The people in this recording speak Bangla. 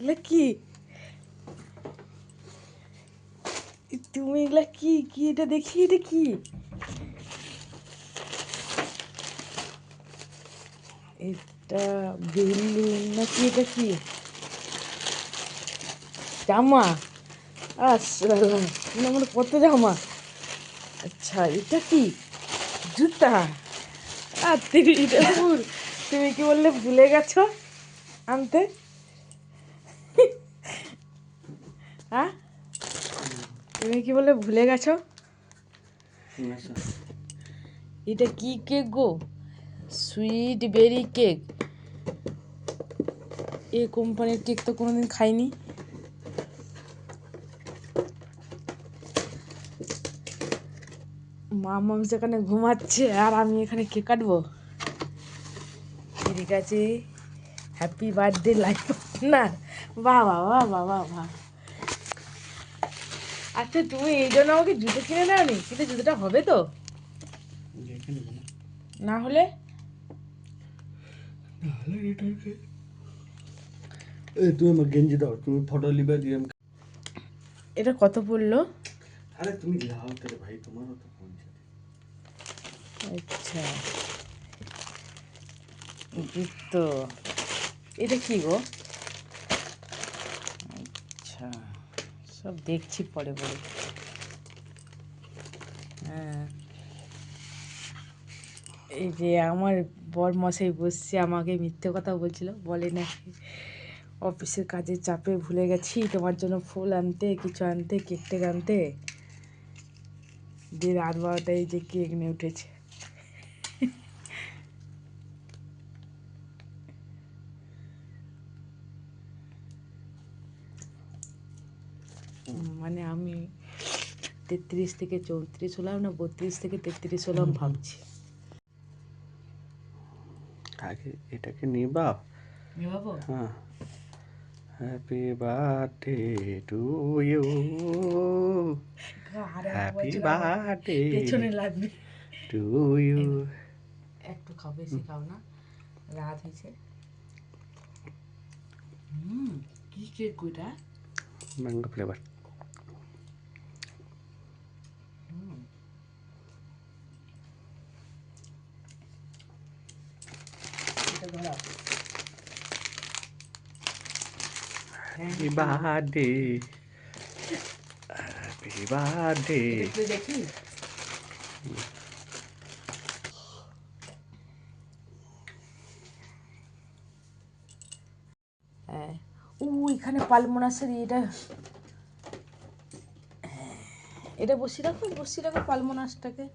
এগুলা কি? তুমি এগুলা কি কি এটা দেখি, এটা কি? এটা বেলুন নাকি? এটা কি? জামা? আচ্ছা, আমার কত জামা। আচ্ছা, এটা কি? জুতা? আর তুমি কি বললে ভুলে গেছো আনতে? হ্যাঁ, তুমি কি বললে ভুলে গেছো? এটা কি কেক গো? সুইট বেরি কেক। এই কোম্পানির কেক তো কোনোদিন খাইনি। মামাম সেখানে ঘুমাচ্ছে আর আমি এখানে কেক কাটবো। ঠিক আছে, হ্যাপি বার্থডে লাইফ না। বাহ বাহ বাহ বাহ বাহ বাহ। আচ্ছা, তুমি এই জন্য আমাকে জুতো কিনে দাও নি? কিন্তু জুতোটা হবে তো? না হলে তুমি আমার গেঞ্জি দাও, তুমি ফটো লিবে দিয়ে। এটা কত পড়লো? আরে তুমি লাও তাহলে ভাই, তোমারও তো পৌঁছে। আচ্ছা, জুতো। এটা কি গো? আচ্ছা, সব দেখছি পরে পরে। হ্যাঁ, এই যে আমার বর মশাই বসছে, আমাকে মিথ্যে কথা বলছিল, বলে নাকি অফিসের কাজের চাপে ভুলে গেছি তোমার জন্য ফুল আনতে, কিছু আনতে, কেক টেক আনতে। দিয়ে রাত 12টায় এই যে কেক নিয়ে উঠেছে। মানে আমি 33 থেকে 34 হলাম না, 32 থেকে 33 হলাম ভাবছি। আগে এটাকে নিবা। ভাবো হ্যাঁ, হ্যাপি বার্থডে টু ইউ, আর এক হ্যাপি বছর আমার বার্থডে পেছনে লাগবে। To you. একটু খাও, বেশি খাও না, রাত হয়েছে। কি কেক ওইটা? Mango flavour. এটা ধরাও। Happy birthday, happy birthday. এটা একটু দেখি। হ্যাঁ, এখানে পালমোনাসের এটা, এটা বসিয়ে রাখো, বসিয়ে রাখো পালমোনাসটাকে।